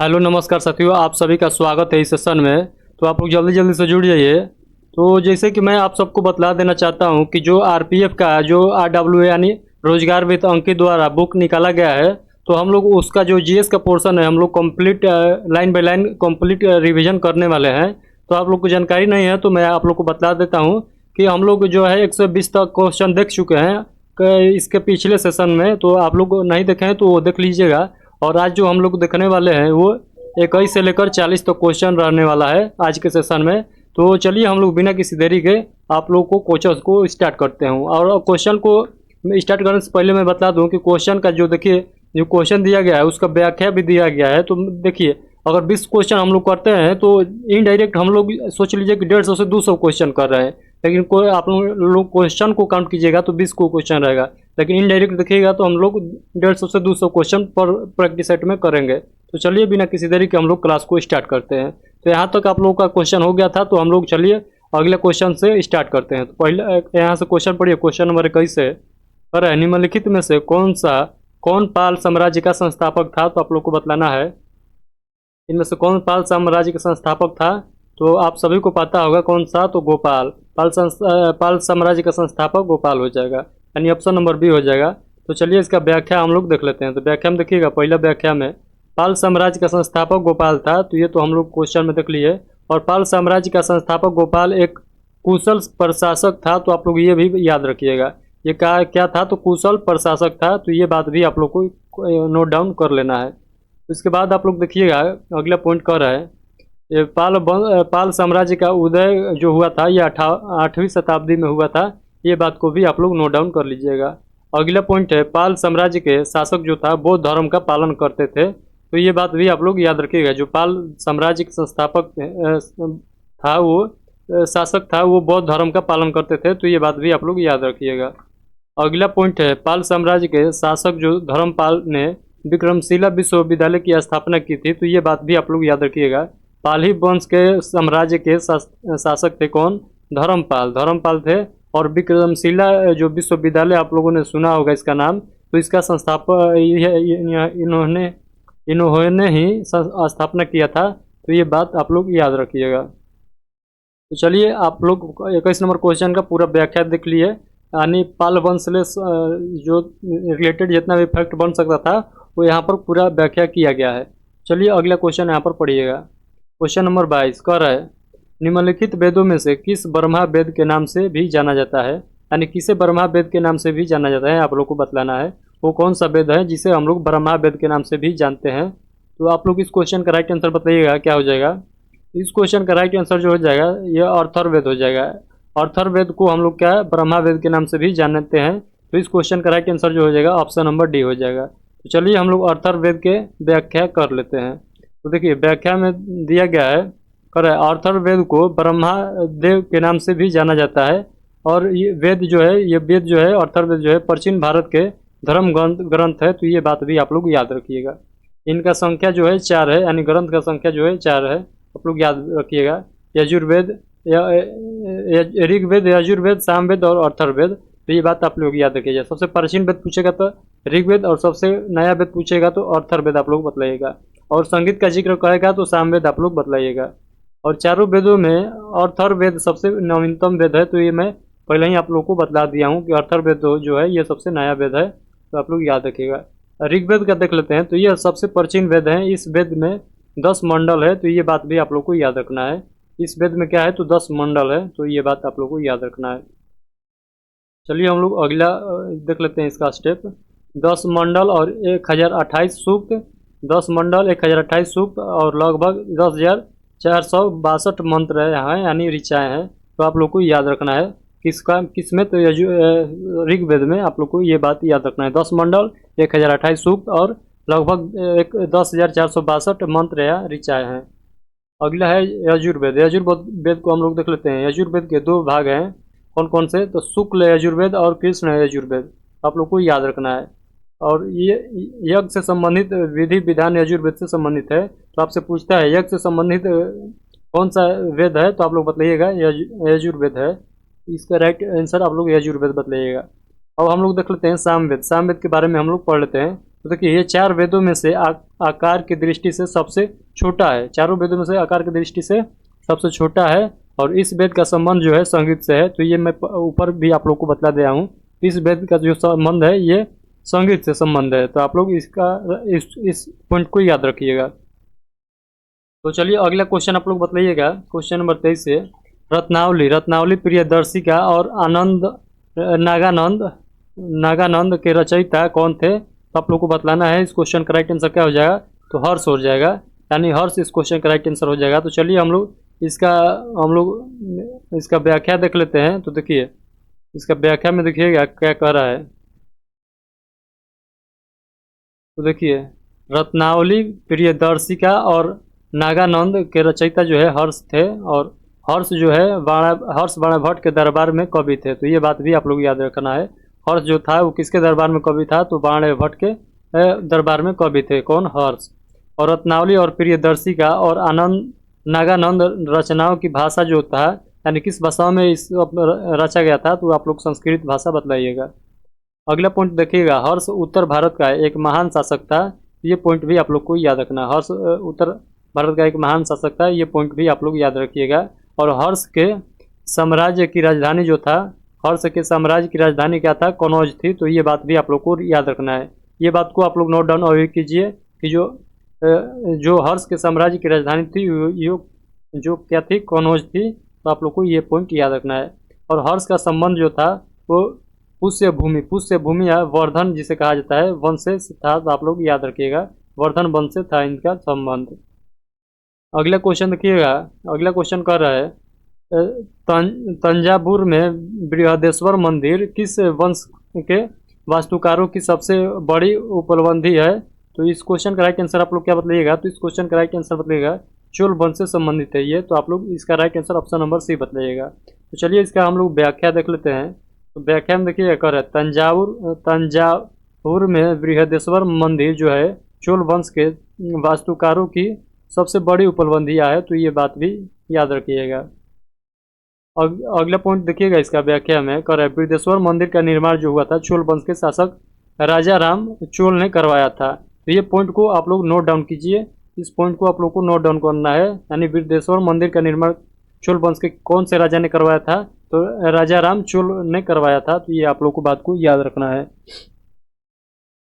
Hello नमस्कार साथियों, आप सभी का स्वागत है इस सेशन में। तो आप लोग जल्दी जल्दी से जुड़ जाइए। तो जैसे कि मैं आप सबको बतला देना चाहता हूं कि जो आरपीएफ का जो आरडब्ल्यू यानी रोजगार वित्त अंकित द्वारा बुक निकाला गया है, तो हम लोग उसका जो जीएस का पोर्शन है हम लोग complete line by line complete revision करने वाले हैं। तो आप लोग को जानकारी नहीं है तो मैं आप लोग को बतला देता हूँ कि हम लोग जो है 120 तक क्वेश्चन देख चुके हैं इसके पिछले सेशन में। तो आप लोग नहीं देखे हैं तो वो देख लीजिएगा। और आज जो हम लोग देखने वाले हैं वो 21 से लेकर 40 तक क्वेश्चन रहने वाला है आज के सेशन में। तो चलिए हम लोग बिना किसी देरी के आप लोग को क्वेश्चन को स्टार्ट करते हैं। और क्वेश्चन को स्टार्ट करने से पहले मैं बता दूं कि क्वेश्चन का जो देखिए जो क्वेश्चन दिया गया है उसका व्याख्या भी दिया गया है। तो देखिए अगर 20 क्वेश्चन हम लोग करते हैं तो इनडायरेक्ट हम लोग सोच लीजिए कि 150 से 200 क्वेश्चन कर रहे हैं। लेकिन कोई आप लोग क्वेश्चन को काउंट कीजिएगा तो 20 को क्वेश्चन रहेगा। लेकिन इनडायरेक्ट देखिएगा तो हम लोग 150 से 200 क्वेश्चन पर प्रैक्टिस सेट में करेंगे। तो चलिए बिना किसी देरी के हम लोग क्लास को स्टार्ट करते हैं। तो यहाँ तक आप लोगों का क्वेश्चन हो गया था तो हम लोग चलिए अगले क्वेश्चन से स्टार्ट करते हैं। तो पहले यहाँ से क्वेश्चन पढ़िए। क्वेश्चन नंबर 21 से पर निम्नलिखित में से कौन पाल साम्राज्य का संस्थापक था? तो आप लोग को बतलाना है इनमें से कौन पाल साम्राज्य का संस्थापक था। तो आप सभी को पता होगा कौन सा, तो गोपाल। पाल साम्राज्य का संस्थापक गोपाल हो जाएगा, यानी ऑप्शन नंबर बी हो जाएगा। तो चलिए इसका व्याख्या हम लोग देख लेते हैं। तो व्याख्या में देखिएगा, पहला व्याख्या में पाल साम्राज्य का संस्थापक गोपाल था। तो ये तो हम लोग क्वेश्चन में देख लिए। और पाल साम्राज्य का संस्थापक गोपाल एक कुशल प्रशासक था। तो आप लोग ये भी याद रखिएगा, ये क्या था, तो कुशल प्रशासक था। तो ये बात भी आप लोग को नोट डाउन कर लेना है। इसके बाद आप लोग देखिएगा अगला पॉइंट कर रहा है ये पाल साम्राज्य का उदय जो हुआ था ये 8वीं शताब्दी में हुआ था। ये बात को भी आप लोग नोट डाउन कर लीजिएगा। अगला पॉइंट है पाल साम्राज्य के शासक जो था बौद्ध धर्म का पालन करते थे। तो ये बात भी आप लोग याद रखिएगा, जो पाल साम्राज्य के संस्थापक था वो शासक था वो बौद्ध धर्म का पालन करते थे। तो ये बात भी आप लोग याद रखिएगा। अगला पॉइंट है पाल साम्राज्य के शासक जो धर्मपाल ने विक्रमशिला विश्वविद्यालय की स्थापना की थी। तो ये बात भी आप लोग याद रखिएगा। पाली वंश के साम्राज्य के शासक थे कौन? धर्मपाल थे। और विक्रमशिला जो विश्वविद्यालय आप लोगों ने सुना होगा इसका नाम, तो इसका संस्थापक इन्होंने ही स्थापना किया था। तो ये बात आप लोग याद रखिएगा। तो चलिए आप लोग 21 नंबर क्वेश्चन का पूरा व्याख्या देख लिए, यानी पाल वंश से जो रिलेटेड जितना भी फैक्ट बन सकता था वो यहाँ पर पूरा व्याख्या किया गया है। चलिए अगला क्वेश्चन यहाँ पर पढ़िएगा। क्वेश्चन नंबर 22 कह रहा है निम्नलिखित वेदों में से किस ब्रह्मा वेद के नाम से भी जाना जाता है? यानी किसे ब्रह्मा वेद के नाम से भी जाना जाता है आप लोग को बतलाना है। वो कौन सा वेद है जिसे हम लोग ब्रह्मा वेद के नाम से भी जानते हैं? तो आप लोग इस क्वेश्चन का राइट आंसर बताइएगा क्या हो जाएगा। इस क्वेश्चन का राइट आंसर जो हो जाएगा यह अर्थर्ववेद हो जाएगा। अर्थर्ववेद को हम लोग क्या ब्रह्मा वेद के नाम से भी जानते हैं। तो इस क्वेश्चन का राइट आंसर जो हो जाएगा ऑप्शन नंबर डी हो जाएगा। तो चलिए हम लोग अर्थर्ववेद के व्याख्या कर लेते हैं। तो देखिए व्याख्या में दिया गया है कर अर्थर्ववेद को ब्रह्मा देव के नाम से भी जाना जाता है। और ये वेद जो है अर्थर्ववेद जो है प्राचीन भारत के धर्म ग्रंथ है। तो ये बात भी आप लोग याद रखिएगा। इनका संख्या जो है 4 है, यानी ग्रंथ का संख्या जो है 4 है, आप लोग याद रखिएगा। यजुर्वेद, ऋग्वेद, यजुर्वेद, सामवेद और अर्थर्ववेद। तो ये बात आप लोग याद रखिएगा। सबसे प्राचीन वेद पूछेगा तो ऋग्वेद, और सबसे नया वेद पूछेगा तो अर्थर्ववेद आप लोग बतलाइएगा। और संगीत का जिक्र करेगा तो सामवेद आप लोग बतलाइएगा। और चारों वेदों में अर्थर्ववेद सबसे नवीनतम वेद है। तो ये मैं पहले ही आप लोग को बतला दिया हूँ कि अर्थर्ववेद जो है ये सबसे नया वेद है। तो आप लोग याद रखिएगा। ऋग्वेद का देख लेते हैं। तो यह सबसे प्राचीन वेद है। इस वेद में 10 मंडल है। तो ये बात भी आप लोग को याद रखना है। इस वेद में क्या है तो 10 मंडल है। तो ये बात आप लोग को याद रखना है। चलिए हम लोग अगला देख लेते हैं इसका स्टेप। 10 मंडल और 1028 सूक्त, 10 मंडल 1028 सूक्त और लगभग 10,462 मंत्र हैं, यानी ऋचाएँ हैं। तो आप लोग को याद रखना है किसमें तो ऋग्वेद में आप लोग को ये बात याद रखना है। 10 मंडल 1028 सूक्त और लगभग 10,462 मंत्र या ऋचाएँ हैं। अगला है यजुर्वेद। यजुर्वेद को हम लोग देख लेते हैं। यजुर्वेद के 2 भाग हैं, कौन कौन से, तो शुक्ल यजुर्वेद और कृष्ण यजुर्वेद। आप लोग को याद रखना है। और ये यज्ञ से संबंधित विधि विधान यजुर्वेद से संबंधित है। तो आपसे पूछता है यज्ञ से संबंधित कौन सा वेद है, तो आप लोग बतलाइएगा यजुर्वेद है। इसका राइट आंसर आप लोग यजुर्वेद बतलाइएगा। अब हम लोग देख लेते हैं सामवेद। सामवेद के बारे में हम लोग पढ़ लेते हैं। तो देखिए ये 4 वेदों में से आकार की दृष्टि से सबसे छोटा है, चारों वेदों में से आकार की दृष्टि से सबसे छोटा है। और इस वेद का संबंध जो है संगीत से है। तो ये मैं ऊपर भी आप लोग को बतला दिया हूँ, इस वेद का जो संबंध है ये संगीत से संबंध है। तो आप लोग इस पॉइंट को याद रखिएगा। तो चलिए अगला क्वेश्चन आप लोग बतलाइएगा। क्वेश्चन नंबर 23 से रत्नावली प्रियदर्शिका और आनंद नागानंद के रचयिता कौन थे? तो आप लोग को बतलाना है। इस क्वेश्चन का राइट आंसर क्या हो जाएगा? तो हर्ष हो जाएगा, यानी हर्ष इस क्वेश्चन का राइट आंसर हो जाएगा। तो चलिए हम लोग इसका व्याख्या देख लेते हैं। तो देखिए इसका व्याख्या में देखिएगा क्या कह रहा है। तो देखिए रत्नावली प्रियदर्शिका और नागानंद के रचयिता जो है हर्ष थे, और हर्ष जो है हर्ष बाणाभट्ट के दरबार में कवि थे। तो ये बात भी आप लोग याद रखना है। हर्ष जो था वो किसके दरबार में कवि था? तो बाणाभट्ट के दरबार में कवि थे। कौन? हर्ष। और रत्नावली और प्रियदर्शिका और नागानंद रचनाओं की भाषा जो था, यानी किस भाषा में इस रचा गया था? तो आप लोग संस्कृत भाषा बतलाइएगा। अगला पॉइंट देखिएगा, हर्ष उत्तर भारत का एक महान शासक था। ये पॉइंट भी आप लोग को याद रखना। हर्ष उत्तर भारत का एक महान शासक था, ये पॉइंट भी आप लोग याद रखिएगा। और हर्ष के साम्राज्य की राजधानी जो था, हर्ष के साम्राज्य की राजधानी क्या था? कनौज थी। तो ये बात भी आप लोग को याद रखना है। ये बात को आप लोग नोट डाउन अभी कीजिए कि जो हर्ष के साम्राज्य की राजधानी थी जो क्या थी? कनौज थी। तो आप लोग को ये पॉइंट याद रखना है। और हर्ष का संबंध जो था वो पुष्य भूमि या वर्धन जिसे कहा जाता है वंश से था। तो आप लोग याद रखिएगा, वर्धन वंश से था इनका संबंध। अगला क्वेश्चन देखिएगा। अगला क्वेश्चन कर रहा है तंजावुर में बृहदेश्वर मंदिर किस वंश के वास्तुकारों की सबसे बड़ी उपलब्धि है? तो इस क्वेश्चन का राइट आंसर आप लोग क्या बतलाइएगा? तो इस क्वेश्चन का राइट आंसर बतलाइएगा चोल वंश से संबंधित है ये। तो आप लोग इसका right answer option number C बतलाइएगा। तो चलिए इसका हम लोग व्याख्या देख लेते हैं। तो व्याख्या में देखिए कर है तंजावुर में बृहदेश्वर मंदिर जो है चोल वंश के वास्तुकारों की सबसे बड़ी उपलब्धियां है। तो ये बात भी याद रखिएगा। अगला पॉइंट देखिएगा इसका व्याख्या में कर है बृहदेश्वर मंदिर का निर्माण जो हुआ था चोल वंश के शासक राजा राम चोल ने करवाया था। तो ये पॉइंट को आप लोग नोट डाउन कीजिए। इस पॉइंट को आप लोग को नोट डाउन करना है, यानी बृहदेश्वर मंदिर का निर्माण चोल वंश के कौन से राजा ने करवाया था? तो राजा राम चोल ने करवाया था। तो ये आप लोग को बात को याद रखना है।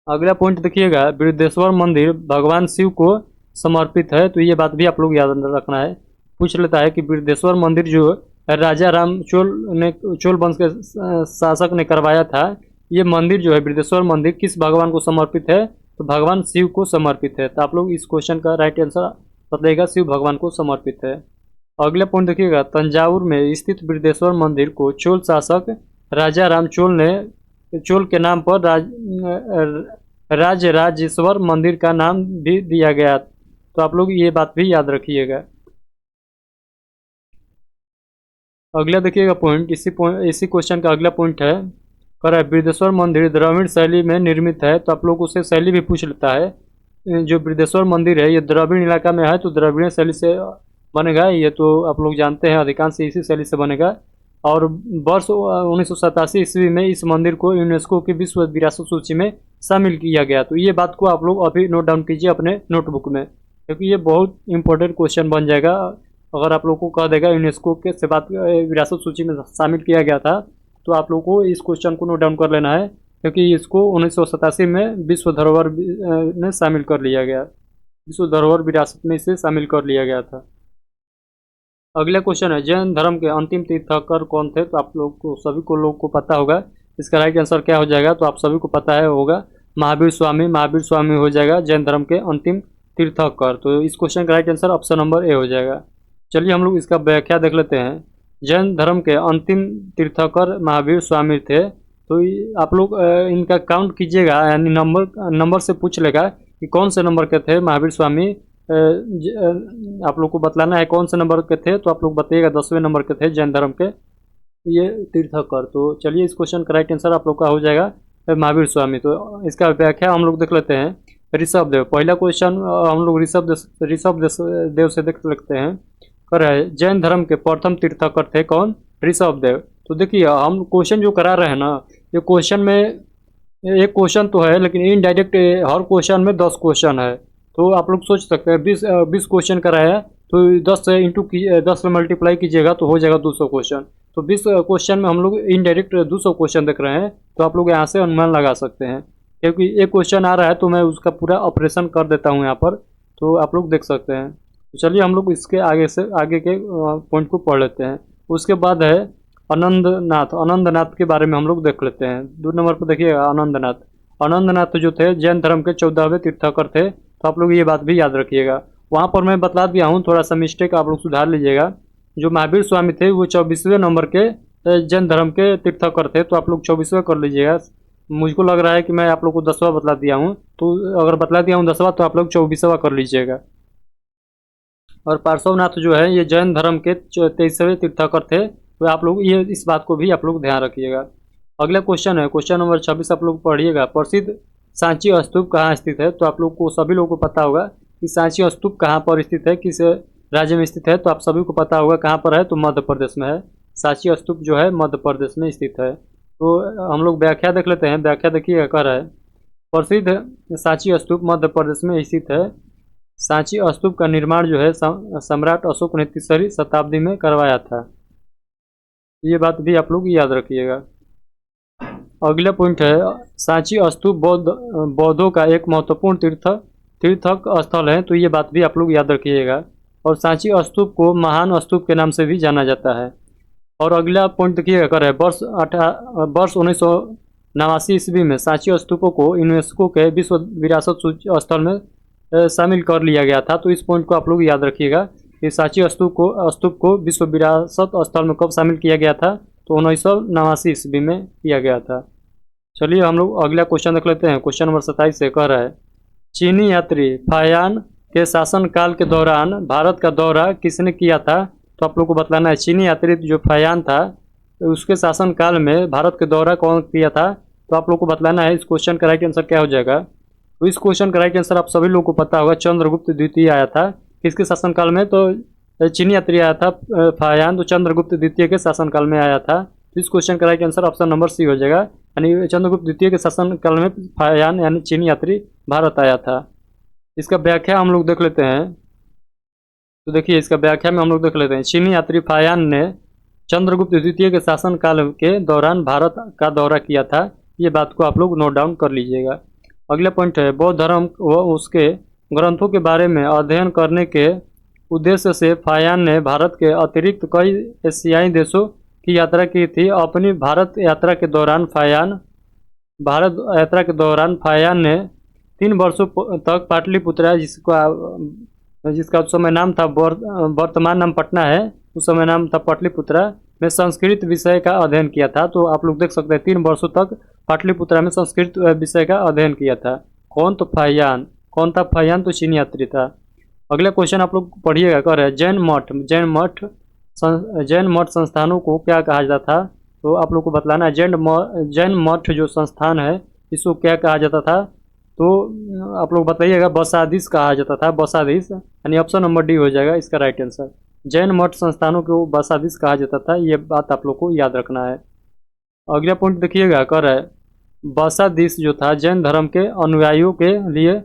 अगला पॉइंट देखिएगा, बृहदेश्वर मंदिर भगवान शिव को समर्पित है। तो ये बात भी आप लोग याद रखना है। पूछ लेता है कि बृहदेश्वर मंदिर जो राजा राम चोल वंश के शासक ने करवाया था, ये मंदिर जो है बृहदेश्वर मंदिर किस भगवान को समर्पित है? तो भगवान शिव को समर्पित है। तो आप लोग इस क्वेश्चन का राइट आंसर बतलाइएगा, शिव भगवान को समर्पित है। अगला पॉइंट देखिएगा, तंजावुर में स्थित बृहदेश्वर मंदिर को चोल शासक राजा राम चोल के नाम पर राजराजेश्वर मंदिर का नाम भी दिया गया। तो आप लोग ये बात भी याद रखिएगा। अगला देखिएगा पॉइंट, इसी क्वेश्चन का अगला पॉइंट है कर है बृहदेश्वर मंदिर द्रविड़ शैली में निर्मित है। तो आप लोग उससे शैली भी पूछ लेता है। जो बृहदेश्वर मंदिर है ये द्रविड़ इलाका में है, तो द्रविड़ शैली से बनेगा। ये तो आप लोग जानते हैं, अधिकांश इसी शैली से बनेगा। और वर्ष 1987 ईस्वी में इस मंदिर को यूनेस्को की विश्व विरासत सूची में शामिल किया गया। तो ये बात को आप लोग अभी नोट डाउन कीजिए अपने नोटबुक में, क्योंकि ये बहुत इंपॉर्टेंट क्वेश्चन बन जाएगा। अगर आप लोग को कह देगा यूनेस्को के से बात विरासत सूची में शामिल किया गया था, तो आप लोग को इस क्वेश्चन को नोट डाउन कर लेना है, क्योंकि इसको 1987 में विश्व धरोहर में शामिल कर लिया गया, विश्व धरोहर विरासत में इसे शामिल कर लिया गया था। अगला क्वेश्चन है जैन धर्म के अंतिम तीर्थंकर कौन थे? तो आप लोग को सभी को पता होगा। इसका राइट आंसर क्या हो जाएगा? तो आप सभी को पता है होगा महावीर स्वामी हो जाएगा जैन धर्म के अंतिम तीर्थंकर। तो इस क्वेश्चन का right answer option number A हो जाएगा। चलिए हम लोग इसका व्याख्या देख लेते हैं। जैन धर्म के अंतिम तीर्थंकर महावीर स्वामी थे। तो आप लोग इनका काउंट कीजिएगा, यानी नंबर से पूछ लेगा कि कौन से नंबर के थे महावीर स्वामी। आप लोग को बतलाना है कौन से नंबर के थे। तो आप लोग बताइएगा 10वें नंबर के थे जैन धर्म के ये तीर्थंकर। तो चलिए इस क्वेश्चन का राइट आंसर आप लोग का हो जाएगा महावीर स्वामी। तो इसका व्याख्या हम लोग देख लेते हैं। ऋषभ देव, पहला क्वेश्चन हम लोग ऋषभ देव से देख सकते हैं। कर है जैन धर्म के प्रथम तीर्थंकर थे कौन? ऋषभ देव। तो देखिए हम क्वेश्चन जो करा रहे हैं ना, ये क्वेश्चन में एक क्वेश्चन तो है, लेकिन इनडायरेक्ट हर क्वेश्चन में 10 क्वेश्चन है। तो आप लोग सोच सकते हैं 20 क्वेश्चन कराया है, तो 10 से इंटू की 10 से मल्टीप्लाई कीजिएगा तो हो जाएगा 200 क्वेश्चन। तो 20 क्वेश्चन में हम लोग इनडायरेक्ट 200 क्वेश्चन देख रहे हैं। तो आप लोग यहाँ से अनुमान लगा सकते हैं, क्योंकि एक क्वेश्चन आ रहा है तो मैं उसका पूरा ऑपरेशन कर देता हूँ यहाँ पर, तो आप लोग देख सकते हैं। तो चलिए हम लोग इसके आगे के पॉइंट को पढ़ लेते हैं। उसके बाद है आनंदनाथ के बारे में हम लोग देख लेते हैं। 2 नंबर पर देखिएगा आनंदनाथ जो थे जैन धर्म के 14वें तीर्थंकर थे। तो आप लोग ये बात भी याद रखिएगा। वहाँ पर मैं बता दिया हूँ, थोड़ा सा मिस्टेक आप लोग सुधार लीजिएगा। जो महावीर स्वामी थे वो 24वें नंबर के जैन धर्म के तीर्थंकर थे। तो आप लोग 24वें कर लीजिएगा। मुझको लग रहा है कि मैं आप लोग को 10वां बतला दिया हूँ, तो अगर बतला दिया हूँ 10वां तो आप लोग 24वां कर लीजिएगा। और पार्श्वनाथ जो है ये जैन धर्म के 23वें तीर्थंकर थे। तो आप लोग ये इस बात को भी आप लोग ध्यान रखिएगा। अगला क्वेश्चन है क्वेश्चन नंबर 26, आप लोग पढ़िएगा। प्रसिद्ध सांची स्तूप कहाँ स्थित है? तो आप लोग को सभी लोगों को पता होगा कि सांची स्तूप कहाँ पर स्थित है, किस राज्य में स्थित है। तो आप सभी को पता होगा कहाँ पर है, तो मध्य प्रदेश में है। सांची स्तूप जो है मध्य प्रदेश में स्थित है। तो हम लोग व्याख्या देख लेते हैं। व्याख्या देखिएगा, कह रहा है प्रसिद्ध सांची स्तूप मध्य प्रदेश में स्थित है। सांची स्तूप का निर्माण जो है सम्राट अशोक ने 3री शताब्दी में करवाया था। ये बात भी आप लोग याद रखिएगा। अगला पॉइंट है सांची स्तूप बौद्धों का एक महत्वपूर्ण तीर्थक स्थल है। तो ये बात भी आप लोग याद रखिएगा। और सांची स्तूप को महान स्तूप के नाम से भी जाना जाता है। और अगला पॉइंट देखिएगा, कर है वर्ष 1989 ईस्वी में सांची स्तूपों को यूनेस्को के विश्व विरासत स्थल में शामिल कर लिया गया था। तो इस पॉइंट को आप लोग याद रखिएगा कि सांची स्तूप को विश्व विरासत स्थल में कब शामिल किया गया था? तो 1989 ईस्वी में किया गया था। चलिए हम लोग अगला क्वेश्चन देख लेते हैं। क्वेश्चन नंबर 27 से कह रहा है चीनी यात्री फायान के शासनकाल के दौरान भारत का दौरा किसने किया था? तो आप लोग को बतलाना है चीनी यात्री जो फायान था उसके शासनकाल में भारत के दौरा कौन किया था? तो आप लोग को बतलाना है। इस क्वेश्चन का राइट आंसर क्या हो जाएगा? तो इस क्वेश्चन का राइट आंसर आप सभी लोगों को पता होगा, चंद्रगुप्त द्वितीय आया था। किसके शासनकाल में? तो चीनी यात्री आया था फायान, तो चंद्रगुप्त द्वितीय के शासनकाल में आया था। तो इस क्वेश्चन का right answer option number C हो जाएगा, यानी चंद्रगुप्त द्वितीय के शासनकाल में फायान यानी चीनी यात्री भारत आया था। इसका व्याख्या हम लोग देख लेते हैं। तो देखिए इसका व्याख्या में हम लोग देख लेते हैं। चीनी यात्री फायान ने चंद्रगुप्त द्वितीय के शासनकाल के दौरान भारत का दौरा किया था। ये बात को आप लोग नोट डाउन कर लीजिएगा। अगला पॉइंट है बौद्ध धर्म व उसके ग्रंथों के बारे में अध्ययन करने के उद्देश्य से फायान ने भारत के अतिरिक्त कई एशियाई देशों की यात्रा की थी। अपनी भारत यात्रा के दौरान फायान ने 3 वर्षों तक पाटलिपुत्रा जिसका उस समय नाम था, वर्तमान नाम पटना है, उस समय नाम था पाटलिपुत्रा, में संस्कृत विषय का अध्ययन किया था। तो आप लोग देख सकते हैं 3 वर्षों तक पाटलिपुत्रा में संस्कृत विषय का अध्ययन किया था। कौन था फायान? तो चीनी यात्री था। अगला क्वेश्चन आप लोग पढ़िएगा, कर रहे हैं जैन मठ संस्थानों को क्या कहा जाता था? तो आप लोग को बतलाना है जैन मठ जो संस्थान है इसको क्या कहा जाता था? तो आप लोग बताइएगा। बसादीस कहा जाता था, बसादीस, यानी ऑप्शन नंबर डी हो जाएगा इसका राइट आंसर। जैन मठ संस्थानों को बसादीस कहा जाता था, ये बात आप लोग को याद रखना है। अगला पॉइंट देखिएगा, कर रहा है बसादीस जो था जैन धर्म के अनुयायियों के लिए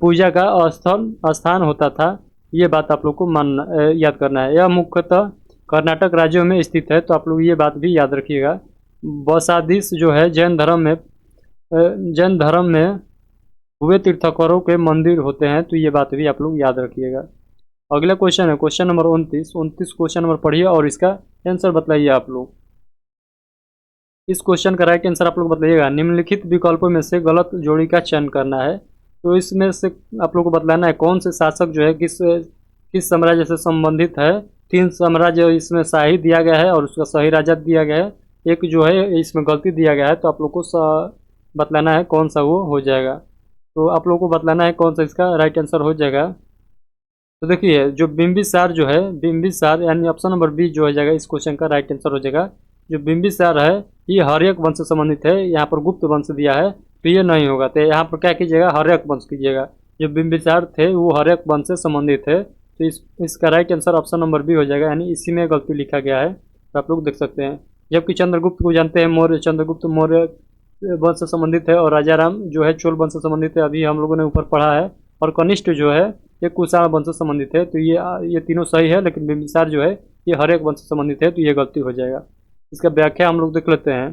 पूजा का स्थान होता था। ये बात आप लोग को याद करना है। यह मुख्यतः कर्नाटक राज्यों में स्थित है। तो आप लोग ये बात भी याद रखिएगा। बसादीस जो है जैन धर्म में हुए तीर्थंकरों के मंदिर होते हैं। तो ये बात भी आप लोग याद रखिएगा। अगला क्वेश्चन है क्वेश्चन नंबर 29 क्वेश्चन नंबर पढ़िए और इसका आंसर बताइए आप लोग। इस क्वेश्चन का राइट आंसर आप लोग बताइएगा। निम्नलिखित विकल्पों में से गलत जोड़ी का चयन करना है। तो इसमें से आप लोग को बतलाना है कौन से शासक जो है किस साम्राज्य से संबंधित है। 3 साम्राज्य इसमें शाही दिया गया है और उसका सही राजा दिया गया है। एक जो है इसमें गलती दिया गया है। तो आप लोग को बतलाना है कौन सा वो हो जाएगा। तो आप लोग को बतलाना है कौन सा इसका राइट आंसर हो जाएगा। तो देखिए जो बिंबिसार यानी ऑप्शन नंबर बी जो हो जाएगा इस क्वेश्चन का राइट आंसर हो जाएगा। जो बिंबिसार है ये हर्यक वंश से संबंधित है। यहाँ पर गुप्त वंश दिया है तो ये नहीं होगा। तो यहाँ पर क्या कीजिएगा, हर्यक वंश कीजिएगा। जो बिंबिसार थे वो हर्यक वंश से संबंधित है। तो इसका right answer option number B हो जाएगा, यानी इसी में गलती लिखा गया है। तो आप लोग देख सकते हैं। जबकि चंद्रगुप्त को जानते हैं, चंद्रगुप्त मौर्य वंश से संबंधित है, और राजाराम जो है चोल वंश से संबंधित है, अभी हम लोगों ने ऊपर पढ़ा है। और कनिष्ठ जो है ये कुषाण वंश से संबंधित है। तो ये तीनों सही है, लेकिन बिंबिसार जो है ये हरेक वंश से संबंधित है, तो ये गलती हो जाएगा। इसका व्याख्या हम लोग देख लेते हैं।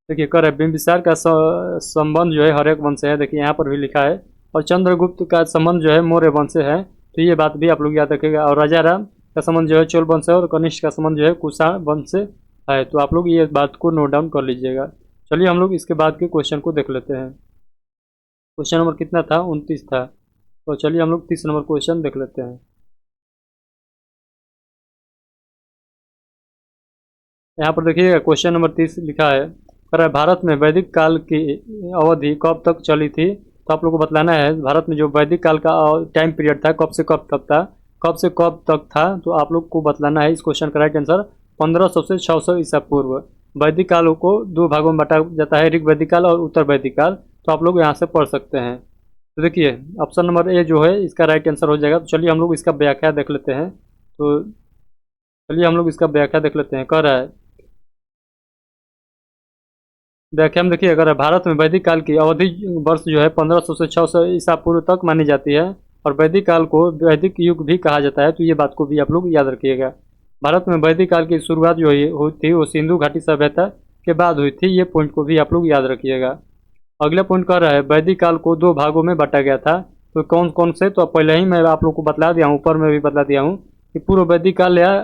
देखिए कर है बिंबिसार का संबंध जो है हरेक वंश से है, देखिए यहाँ पर भी लिखा है। और चंद्रगुप्त का संबंध जो है मौर्य वंश से है, तो ये बात भी आप लोग याद रखिएगा। और राजाराम का संबंध जो है चोल वंश से, और कनिष्ठ का संबंध जो है कुषाण वंश से है। तो आप लोग ये बात को नोट डाउन कर लीजिएगा। चलिए हम लोग इसके बाद के क्वेश्चन को देख लेते हैं। क्वेश्चन नंबर कितना था? 29 था। तो चलिए हम लोग 30 नंबर क्वेश्चन देख लेते हैं। यहाँ पर देखिएगा क्वेश्चन नंबर 30 लिखा है, कह रहा है भारत में वैदिक काल की अवधि कब तक चली थी? तो आप लोग को बतलाना है भारत में जो वैदिक काल का टाइम पीरियड था कब से कब तक था, कब से कब तक था। तो आप लोग को बतलाना है। इस क्वेश्चन का राइट आंसर 1500 से 600 ईसा पूर्व। वैदिक कालों को दो भागों में बांटा जाता है, ऋग वैदिक काल और उत्तर वैदिक काल। तो आप लोग यहाँ से पढ़ सकते हैं। तो देखिए ऑप्शन नंबर ए जो है इसका राइट आंसर हो जाएगा। तो चलिए हम लोग इसका व्याख्या देख लेते हैं। तो चलिए हम लोग इसका व्याख्या देख लेते हैं। कह रहा है व्याख्या में देखिए, अगर भारत में वैदिक काल की अवधि वर्ष जो है 1500 से 600 ईसा पूर्व तक मानी जाती है, और वैदिक काल को वैदिक युग भी कहा जाता है। तो ये बात को भी आप लोग याद रखिएगा। भारत में वैदिक काल की शुरुआत जो हुई थी वो सिंधु घाटी सभ्यता के बाद हुई थी। ये पॉइंट को भी आप लोग याद रखिएगा। अगला पॉइंट कह रहा है वैदिक काल को दो भागों में बांटा गया था। तो कौन कौन से? तो पहले ही मैं आप लोग को बतला दिया हूँ, ऊपर में भी बतला दिया हूँ कि पूर्व वैदिक काल या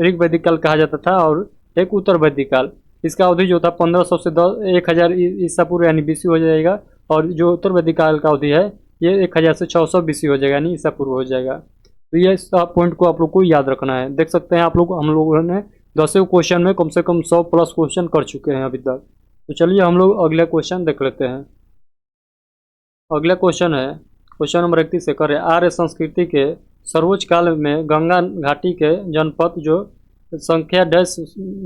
ऋग वैदिक काल कहा जाता था, और एक उत्तर वैदिक काल। इसका अवधि जो था 1500 से 1000 ईसा पूर्व यानी बीसी हो जाएगा, और जो उत्तर वैदिक काल का अवधि है ये 1000 से 600 बीसी हो जाएगा, यानी ईसा पूर्व हो जाएगा। तो ये सब पॉइंट को आप लोग को याद रखना है। देख सकते हैं आप लोग हम लोगों ने 10 क्वेश्चन में कम से कम 100 प्लस क्वेश्चन कर चुके हैं अभी तक। तो चलिए हम लोग अगला क्वेश्चन देख लेते हैं। अगला क्वेश्चन है क्वेश्चन नंबर 31 से, कर आर्य संस्कृति के सर्वोच्च काल में गंगा घाटी के जनपद जो संख्या डैश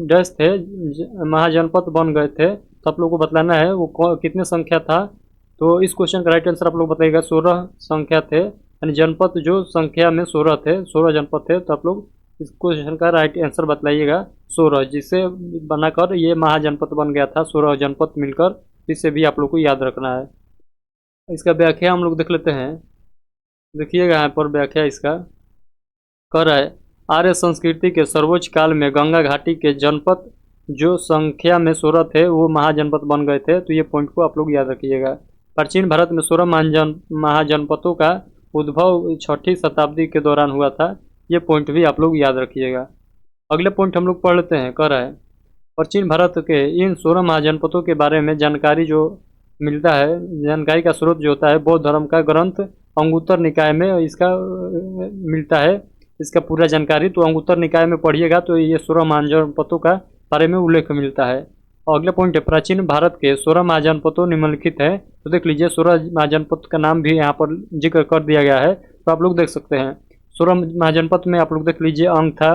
डैश थे महाजनपद बन गए थे। तो आप लोग को बतलाना है वो कितने संख्या था। तो इस क्वेश्चन का राइट आंसर आप लोग बताइएगा। 16 संख्या थे, यानी जनपद जो संख्या में 16 थे, 16 जनपद थे। तो आप लोग इस क्वेश्चन का राइट आंसर बतलाइएगा 16, जिससे बनाकर ये महाजनपद बन गया था, 16 जनपद मिलकर। इसे भी आप लोग को याद रखना है। इसका व्याख्या हम लोग देख लेते हैं। देखिएगा यहाँ पर व्याख्या इसका कर रहा है, आर्य संस्कृति के सर्वोच्च काल में गंगा घाटी के जनपद जो संख्या में 16 थे वो महाजनपद बन गए थे। तो ये पॉइंट को आप लोग याद रखिएगा। प्राचीन भारत में 16 महाजनपदों का उद्भव 6ठी शताब्दी के दौरान हुआ था। ये पॉइंट भी आप लोग याद रखिएगा। अगले पॉइंट हम लोग पढ़ लेते हैं। कह रहा है प्राचीन भारत के इन 16 महाजनपदों के बारे में जानकारी जो मिलता है, जानकारी का स्रोत जो होता है बौद्ध धर्म का ग्रंथ अंगुत्तर निकाय में इसका मिलता है, इसका पूरा जानकारी। तो अंगुत्तर निकाय में पढ़िएगा तो ये 16 महाजनपदों का बारे में उल्लेख मिलता है। और अगला पॉइंट है प्राचीन भारत के 16 महाजनपदों निम्नलिखित है। तो देख लीजिए 16 महाजनपद का नाम भी यहाँ पर जिक्र कर दिया गया है। तो आप लोग देख सकते हैं 16 महाजनपद में आप लोग देख लीजिए अंग था,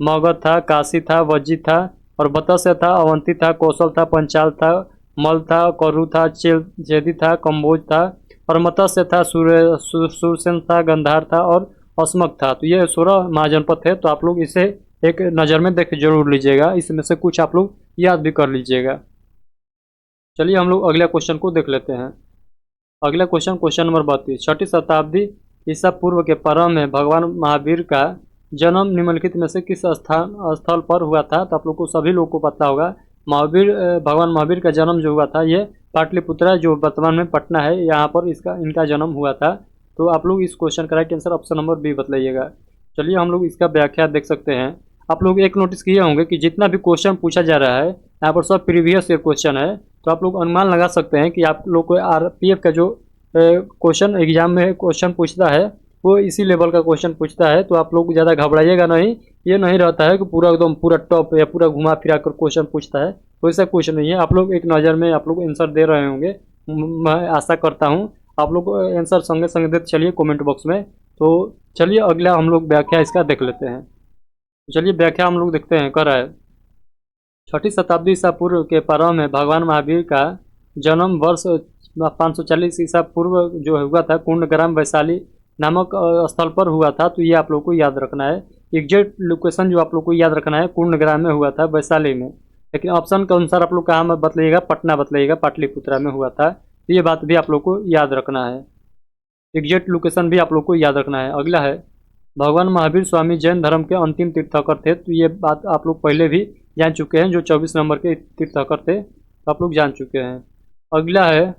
मगध था, काशी था, वज्जी था, और बतस्य था, अवंती था, कौशल था, पंचाल था, मल था, करु था, चेदी था, कम्बोज था, और मत्स्य था, सूरसेन था, गंधार था, और अस्मक था। तो ये 16 महाजनपद है। तो आप लोग इसे एक नज़र में देख जरूर लीजिएगा, इसमें से कुछ आप लोग याद भी कर लीजिएगा। चलिए हम लोग अगला क्वेश्चन को देख लेते हैं। अगला क्वेश्चन क्वेश्चन नंबर 32, 6ठी शताब्दी ईसा पूर्व के प्रारंभ में भगवान महावीर का जन्म निम्नलिखित में से किस स्थल पर हुआ था। तो आप लोग को सभी लोगों को पता होगा भगवान महावीर का जन्म जो हुआ था ये पाटलिपुत्रा जो वर्तमान में पटना है यहाँ पर इनका जन्म हुआ था। तो आप लोग इस क्वेश्चन का right answer option number B बतलाइएगा। चलिए हम लोग इसका व्याख्या देख सकते हैं। आप लोग एक नोटिस किए होंगे कि जितना भी क्वेश्चन पूछा जा रहा है यहाँ पर सब प्रीवियस ईयर क्वेश्चन है। तो आप लोग अनुमान लगा सकते हैं कि आप लोग को आरपीएफ का जो क्वेश्चन एग्जाम में क्वेश्चन पूछता है वो इसी लेवल का क्वेश्चन पूछता है। तो आप लोग ज़्यादा घबराइएगा नहीं, ये नहीं रहता है कि पूरा एकदम पूरा टॉप या पूरा घुमा फिरा कर क्वेश्चन पूछता है, वैसा क्वेश्चन नहीं है। आप लोग एक नज़र में आप लोग आंसर दे रहे होंगे, मैं आशा करता हूँ आप लोग आंसर संगे संगे देते चलिए कमेंट बॉक्स में। तो चलिए अगला हम लोग व्याख्या इसका देख लेते हैं। चलिए व्याख्या हम लोग देखते हैं। कर रहा है 6ठी शताब्दी ईसा पूर्व के प्रारंभ में भगवान महावीर का जन्म वर्ष 540 ईसा पूर्व जो हुआ था कुंडग्राम वैशाली नामक स्थल पर हुआ था। तो ये आप लोग को याद रखना है। एग्जैक्ट लोकेशन जो आप लोग को याद रखना है कुंडग्राम में हुआ था, वैशाली में। लेकिन ऑप्शन के अनुसार आप लोग कहाँ में बतलाइएगा, पटना बतलाइएगा, पाटलिपुत्रा में हुआ था। तो ये बात भी आप लोग को याद रखना है, एग्जैक्ट लोकेशन भी आप लोग को याद रखना है। अगला है, भगवान महावीर स्वामी जैन धर्म के अंतिम तीर्थंकर थे। तो ये बात आप लोग पहले भी जान चुके हैं, जो 24 नंबर के तीर्थंकर थे, तो आप लोग जान चुके हैं। अगला है,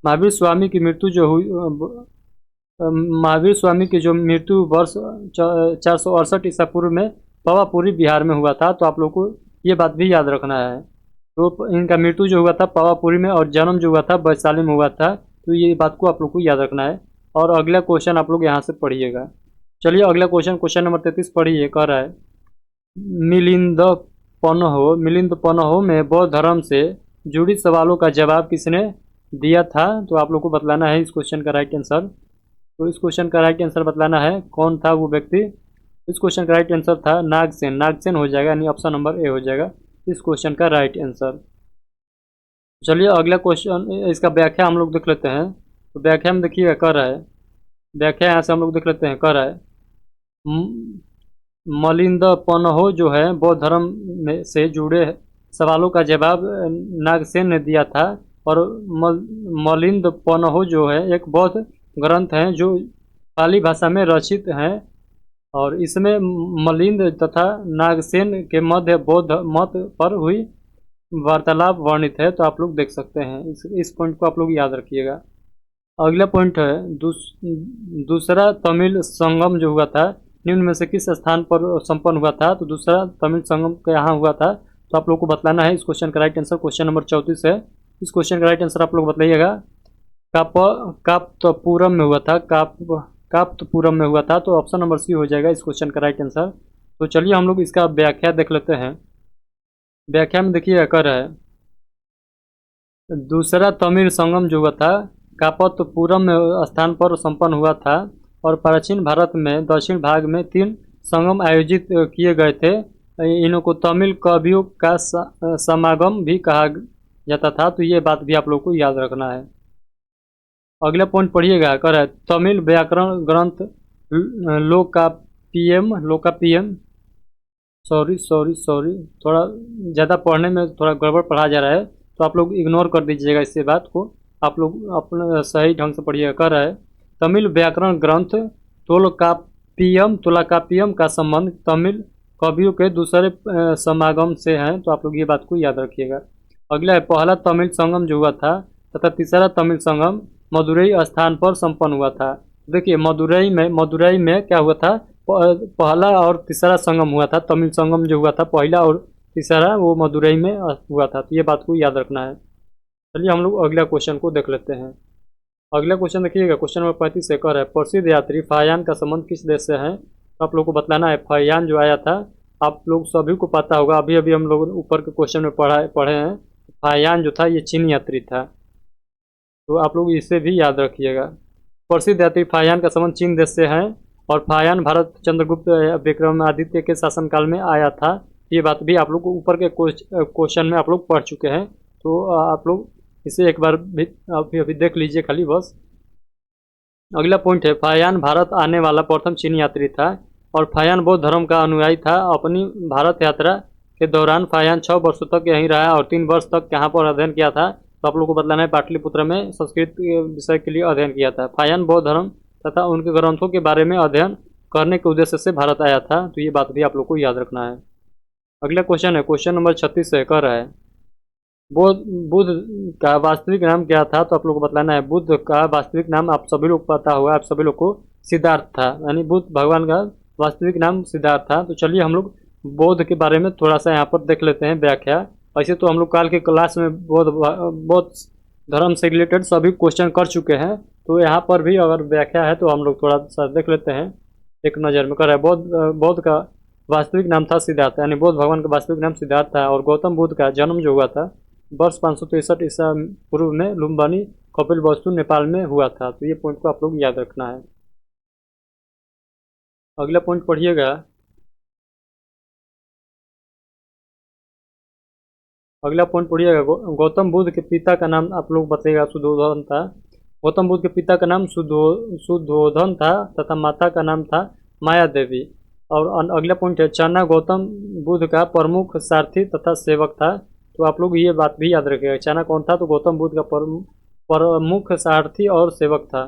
महावीर स्वामी की मृत्यु जो हुई, महावीर स्वामी की जो मृत्यु वर्ष 468 ईसा पूर्व में पावापुरी बिहार में हुआ था। तो आप लोग को ये बात भी याद रखना है। तो इनका मृत्यु जो हुआ था पावापुरी में, और जन्म जो हुआ था वैशाली में हुआ था। तो ये बात को आप लोग को याद रखना है। और अगला क्वेश्चन आप लोग यहाँ से पढ़िएगा। चलिए अगला क्वेश्चन नंबर 33 पढ़िए। कह रहा है, मिलिंद पनहो में बौद्ध धर्म से जुड़ी सवालों का जवाब किसने दिया था? तो आप लोग को बतलाना है इस क्वेश्चन का राइट आंसर। तो इस क्वेश्चन का राइट आंसर बतलाना है, कौन था वो व्यक्ति। इस क्वेश्चन का राइट आंसर था नागसेन। नागसेन हो जाएगा, यानी ऑप्शन नंबर ए हो जाएगा इस क्वेश्चन का राइट आंसर। चलिए अगला क्वेश्चन, इसका व्याख्या हम लोग देख लेते हैं। तो व्याख्या में देखिएगा, कह रहा है, व्याख्या यहाँ से हम लोग देख लेते हैं। कह रहा है, मिलिंद पनहो जो है बौद्ध धर्म में से जुड़े सवालों का जवाब नागसेन ने दिया था। और मिलिंद पनहो जो है एक बौद्ध ग्रंथ है जो पाली भाषा में रचित हैं, और इसमें मिलिंद तथा नागसेन के मध्य बौद्ध मत पर हुई वार्तालाप वर्णित है। तो आप लोग देख सकते हैं, इस पॉइंट को आप लोग याद रखिएगा। अगला पॉइंट है, दूसरा तमिल संगम जो हुआ था निम्न में से किस स्थान पर संपन्न हुआ था? तो दूसरा तमिल संगम यहाँ हुआ था। तो आप लोग को बतलाना है इस क्वेश्चन का राइट आंसर। क्वेश्चन नंबर 34 है। इस क्वेश्चन का राइट आंसर आप लोग बताइएगा। काप्तपुरम में हुआ था, काप्तपुरम में हुआ था। तो ऑप्शन नंबर सी हो जाएगा इस क्वेश्चन का राइट आंसर। तो चलिए हम लोग इसका व्याख्या देख लेते हैं। व्याख्या में देखिए, कर रहा है, दूसरा तमिल संगम जो हुआ था कापतपुरम में स्थान पर संपन्न हुआ था, और प्राचीन भारत में दक्षिण भाग में 3 संगम आयोजित किए गए थे। इन्हों को तमिल कवियों का समागम भी कहा जाता था। तो ये बात भी आप लोग को याद रखना है। अगला पॉइंट पढ़िएगा। कर है, तमिल व्याकरण ग्रंथ लोकापियम सॉरी थोड़ा ज़्यादा पढ़ने में थोड़ा गड़बड़ पढ़ा जा रहा है, तो आप लोग इग्नोर कर दीजिएगा इस बात को। आप लोग अपने सही ढंग से पढ़िएगा। कर रहा है, तमिल व्याकरण ग्रंथ तोलाकापियम का संबंध तमिल कवियों के दूसरे समागम से है। तो आप लोग ये बात को याद रखिएगा। अगला है, पहला तमिल संगम जो हुआ था तथा तीसरा तमिल संगम मदुरई स्थान पर संपन्न हुआ था। देखिए मदुरई में क्या हुआ था, पहला और तीसरा संगम हुआ था। तमिल संगम जो हुआ था पहला और तीसरा, वो मदुरई में हुआ था। तो ये बात को याद रखना है। चलिए हम लोग अगला क्वेश्चन को देख लेते हैं। अगला क्वेश्चन देखिएगा, क्वेश्चन नंबर 35 से। कर है, प्रसिद्ध यात्री फायान का संबंध किस देश से है? तो आप लोग को बतलाना है। फायान जो आया था, आप लोग सभी को पता होगा, अभी अभी हम लोग ऊपर के क्वेश्चन में पढ़े हैं। फायान जो था ये चीनी यात्री था। तो आप लोग इसे भी याद रखिएगा। प्रसिद्ध यात्री फायान का संबंध चीन देश से है, और फायान भारत चंद्रगुप्त विक्रमादित्य के शासनकाल में आया था। ये बात भी आप लोग को ऊपर के क्वेश्चन में आप लोग पढ़ चुके हैं। तो आप लोग इसे एक बार भी अभी देख लीजिए खाली बस। अगला पॉइंट है, फायान भारत आने वाला प्रथम चीनी यात्री था, और फायान बौद्ध धर्म का अनुयायी था। अपनी भारत यात्रा के दौरान फायान 6 वर्षों तक यहीं रहा और 3 वर्ष तक यहाँ पर अध्ययन किया था। तो आप लोग को बतलाना है, पाटलिपुत्र में संस्कृत विषय के लिए अध्ययन किया था। फायान बौद्ध धर्म तथा उनके ग्रंथों के बारे में अध्ययन करने के उद्देश्य से भारत आया था। तो ये बात भी आप लोग को याद रखना है। अगला क्वेश्चन है, क्वेश्चन नंबर 36 से। कह रहा है, बुद्ध का वास्तविक नाम क्या था? तो आप लोग को बतलाना है। बुद्ध का वास्तविक नाम आप सभी लोग पता होगा, आप सभी लोग को सिद्धार्थ था, यानी बुद्ध भगवान का वास्तविक नाम सिद्धार्थ था। तो चलिए हम लोग बौद्ध के बारे में थोड़ा सा यहाँ पर देख लेते हैं व्याख्या। ऐसे तो हम लोग काल के क्लास में बौद्ध धर्म से रिलेटेड सभी क्वेश्चन कर चुके हैं, तो यहाँ पर भी अगर व्याख्या है तो हम लोग थोड़ा सा देख लेते हैं एक नज़र में। कर रहा है, बौद्ध का वास्तविक नाम था सिद्धार्थ, यानी बौद्ध भगवान का वास्तविक नाम सिद्धार्थ था। और गौतम बुद्ध का जन्म जो हुआ था वर्ष 563 ईसा पूर्व में लुम्बिनी कपिलवस्तु नेपाल में हुआ था। तो ये पॉइंट को आप लोग याद रखना है। अगला पॉइंट पढ़िएगा। अगला पॉइंट पढ़िएगा, गौतम बुद्ध के पिता का नाम आप लोग बताइएगा। सुधोधन था। गौतम बुद्ध के पिता का नाम सुधोधन था तथा माता का नाम था माया देवी। और अगला पॉइंट है, चना गौतम बुद्ध का प्रमुख सारथी तथा सेवक था। तो आप लोग ये बात भी याद रखिएगा। चाणक्य कौन था? तो गौतम बुद्ध का प्रमुख सारथी और सेवक था।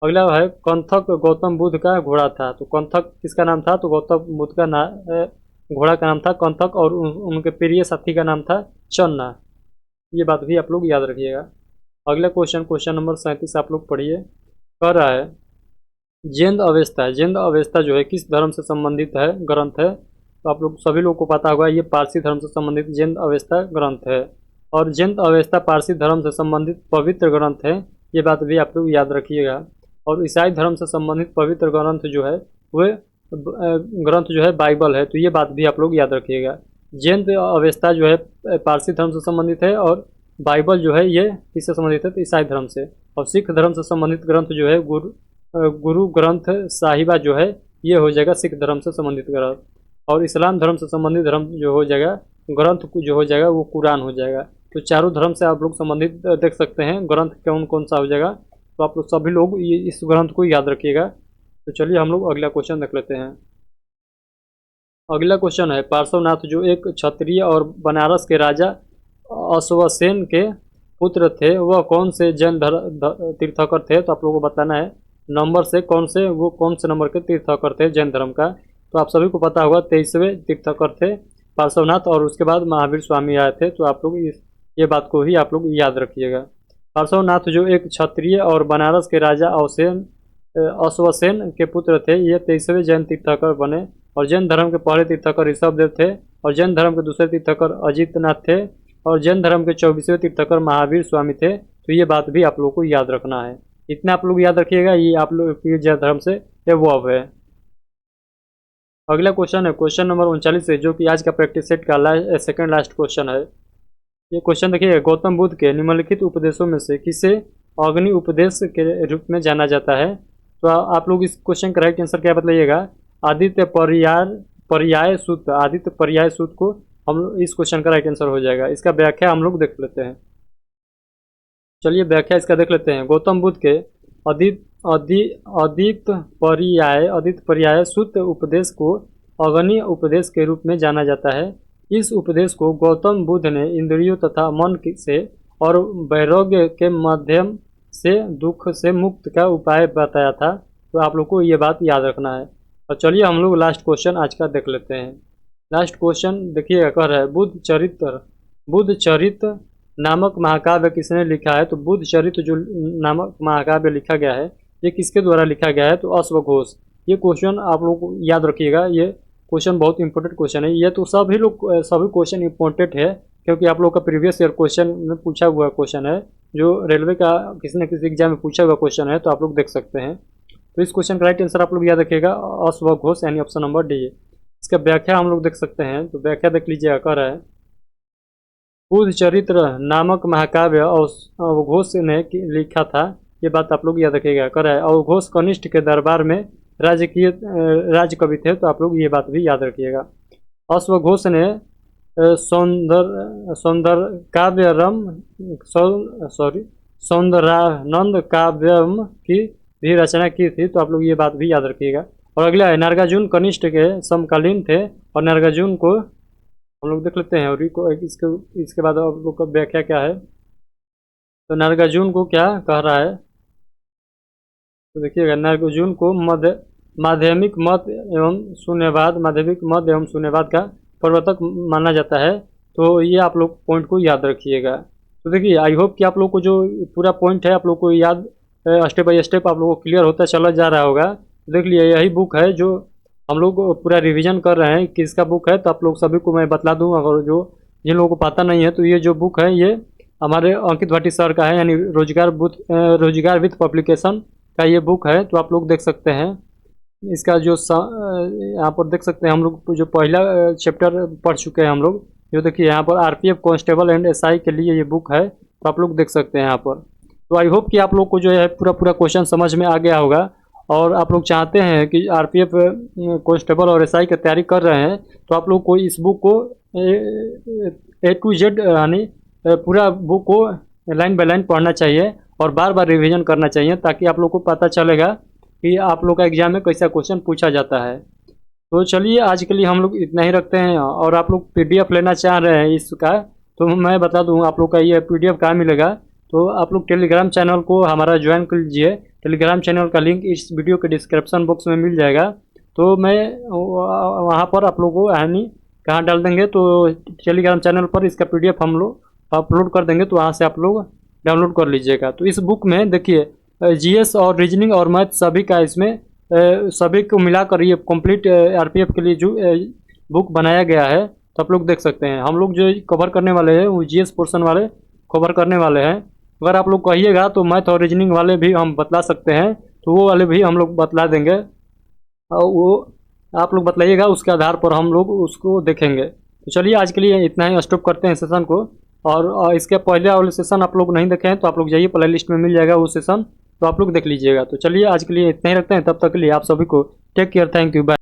अगला है कंथक गौतम बुद्ध का घोड़ा था। तो कंथक किसका नाम था? तो गौतम बुद्ध का घोड़ा का नाम था कंथक, और उनके प्रिय साथी का नाम था चन्ना। ये बात भी आप लोग याद रखिएगा। अगला क्वेश्चन नंबर 37 आप लोग पढ़िए। कह रहा है जैन अवेस्ता। जैन अवेस्ता जो है किस धर्म से संबंधित है ग्रंथ है? तो आप लोग सभी लोगों को पता होगा, ये पारसी धर्म से संबंधित जैन अवेस्ता ग्रंथ है। और जैन अवेस्ता पारसी धर्म से संबंधित पवित्र ग्रंथ है, ये बात भी आप लोग याद रखिएगा। और ईसाई धर्म से संबंधित पवित्र ग्रंथ जो है वह ग्रंथ जो है बाइबल है, तो ये बात भी आप लोग याद रखिएगा। जैन अवेस्ता जो है पारसी धर्म से संबंधित है, और बाइबल जो है ये किससे संबंधित है? तो ईसाई धर्म से। और सिख धर्म से संबंधित ग्रंथ जो है गुरु ग्रंथ साहिबा जो है ये हो जाएगा सिख धर्म से संबंधित ग्रंथ। और इस्लाम धर्म से संबंधित धर्म जो हो जाएगा ग्रंथ जो हो जाएगा वो कुरान हो जाएगा। तो चारों धर्म से आप लोग संबंधित देख सकते हैं ग्रंथ कौन कौन सा हो जाएगा। तो आप लोग सभी लोग ये इस ग्रंथ को याद रखिएगा। तो चलिए हम लोग अगला क्वेश्चन देख लेते हैं। अगला क्वेश्चन है पार्श्वनाथ जो एक क्षत्रिय और बनारस के राजा अश्वसेन के पुत्र थे, वह कौन से जैन तीर्थकर थे? तो आप लोगों को बताना है नंबर से कौन से नंबर के तीर्थकर थे जैन धर्म का। तो आप सभी को पता होगा 23वें तीर्थकर थे पार्श्वनाथ, और उसके बाद महावीर स्वामी आए थे। तो आप लोग ये बात को ही आप लोग याद रखिएगा। पार्श्वनाथ जो एक क्षत्रिय और बनारस के राजा अश्वसेन के पुत्र थे, ये 23वें जैन तीर्थकर बने। और जैन धर्म के पहले तीर्थकर ऋषभदेव थे, और जैन धर्म के दूसरे तीर्थकर अजितनाथ थे, और जैन धर्म के 24वें तीर्थकर महावीर स्वामी थे। तो ये बात भी आप लोगों को याद रखना है। इतना आप लोग याद रखिएगा, ये आप लोग जैन धर्म से एवॉव है। अगला क्वेश्चन है क्वेश्चन नंबर 39 है, जो कि आज का प्रैक्टिस सेट का सेकंड लास्ट क्वेश्चन है। ये क्वेश्चन देखिए, गौतम बुद्ध के निम्नलिखित उपदेशों में से किसे अग्नि उपदेश के रूप में जाना जाता है? तो आप लोग इस क्वेश्चन का राइट आंसर क्या बताइएगा? आदित्य पर्याय सूत्र। आदित्य पर्याय सूत्र को हम इस क्वेश्चन का राइट आंसर हो जाएगा। इसका व्याख्या हम लोग देख लेते हैं। चलिए व्याख्या इसका देख लेते हैं। गौतम बुद्ध के आदित्य पर्याय सूत्र उपदेश को अग्नि उपदेश के रूप में जाना जाता है। इस उपदेश को गौतम बुद्ध ने इंद्रियों तथा मन से और वैराग्य के माध्यम से दुख से मुक्त का उपाय बताया था। तो आप लोग को ये बात याद रखना है। और चलिए हम लोग लास्ट क्वेश्चन आज का देख लेते हैं। लास्ट क्वेश्चन देखिएगा, कह रहा है बुद्ध चरित्र नामक महाकाव्य किसने लिखा है? तो बुद्ध चरित्र जो नामक महाकाव्य लिखा गया है, ये किसके द्वारा लिखा गया है? तो अश्वघोष। ये क्वेश्चन आप लोग को याद रखिएगा, ये क्वेश्चन बहुत इंपॉर्टेंट क्वेश्चन है। ये तो सभी क्वेश्चन इंपॉर्टेंट है, क्योंकि आप लोग का प्रीवियस ईयर क्वेश्चन में पूछा हुआ क्वेश्चन है, जो रेलवे का किसी न किसी एग्जाम में पूछा हुआ क्वेश्चन है। तो आप लोग देख सकते हैं। तो इस क्वेश्चन का राइट आंसर आप लोग याद रखिएगा अश्वघोष, यानी ऑप्शन नंबर डी। इसका व्याख्या हम लोग देख सकते हैं। तो व्याख्या देख लीजिएगा, कह रहा है बुद्ध चरित्र नामक महाकाव्य अवघोष ने लिखा था। ये बात आप लोग याद रखिएगा। कह रहा है अवघोष कनिष्ठ के दरबार में राज कवि थे। तो आप लोग ये बात भी याद रखिएगा। अश्वघोष ने सौंदरानंद काव्यम की भी रचना की थी। तो आप लोग ये बात भी याद रखिएगा। और अगला है नागार्जुन कनिष्ठ के समकालीन थे, और नागार्जुन को हम लोग देख लेते हैं। और इसके बाद आप लोग का व्याख्या क्या है? तो नागार्जुन को क्या कह रहा है? तो देखिएगा, नागार्जुन को माध्यमिक मत एवं शून्यवाद का प्रवर्तक माना जाता है। तो ये आप लोग पॉइंट को याद रखिएगा। तो देखिए, आई होप कि आप लोग को जो पूरा पॉइंट है आप लोग को याद स्टेप बाय स्टेप आप लोग को क्लियर होता चला जा रहा होगा। देख लिए, यही बुक है जो हम लोग पूरा रिवीजन कर रहे हैं। किसका बुक है? तो आप लोग सभी को मैं बतला दूँ, अगर जिन लोगों को पता नहीं है। तो ये जो बुक है ये हमारे अंकित भाटी सर का है, यानी रोजगार विथ पब्लिकेशन का ये बुक है। तो आप लोग देख सकते हैं इसका जो यहाँ पर देख सकते हैं, हम लोग जो पहला चैप्टर पढ़ चुके हैं हम लोग। जो देखिए यहाँ पर आरपीएफ कांस्टेबल एंड एसआई के लिए ये बुक है। तो आप लोग देख सकते हैं यहाँ पर। तो आई होप कि आप लोग को जो है पूरा क्वेश्चन समझ में आ गया होगा। और आप लोग चाहते हैं कि आरपीएफ कांस्टेबल और एसआई की तैयारी कर रहे हैं, तो आप लोग को इस बुक को A to Z यानी पूरा बुक को लाइन बाय लाइन पढ़ना चाहिए और बार बार रिवीजन करना चाहिए, ताकि आप लोग को पता चलेगा कि आप लोग का एग्जाम में कैसा क्वेश्चन पूछा जाता है। तो चलिए आज के लिए हम लोग इतना ही रखते हैं। और आप लोग PDF लेना चाह रहे हैं इसका, तो मैं बता दूं आप लोग का ये PDF कहाँ मिलेगा। तो आप लोग टेलीग्राम चैनल को हमारा ज्वाइन कर लीजिए। टेलीग्राम चैनल का लिंक इस वीडियो के डिस्क्रिप्शन बॉक्स में मिल जाएगा। तो मैं वहाँ पर आप लोगों को यानी कहाँ डाल देंगे, तो टेलीग्राम चैनल पर इसका PDF हम लोग अपलोड कर देंगे, तो वहाँ से आप लोग डाउनलोड कर लीजिएगा। तो इस बुक में देखिए GS और रीजनिंग और मैथ सभी का इसमें सभी को मिलाकर ये कंप्लीट RPF के लिए जो बुक बनाया गया है। तो आप लोग देख सकते हैं हम लोग जो कवर करने वाले हैं वो GS पोर्शन वाले कवर करने वाले हैं। अगर आप लोग कहिएगा तो मैथ और रीजनिंग वाले भी हम बतला सकते हैं, तो वो वाले भी हम लोग बतला देंगे। और वो आप लोग बतलाइएगा, उसके आधार पर हम लोग उसको देखेंगे। तो चलिए आज के लिए इतना ही, स्टॉप करते हैं सेशन को। और इसके पहले वाले सेशन आप लोग नहीं देखे हैं तो आप लोग जाइए, प्ले लिस्ट में मिल जाएगा वो सेशन, तो आप लोग देख लीजिएगा। तो चलिए आज के लिए इतना ही रखते हैं, तब तक के लिए आप सभी को take care, thank you, bye.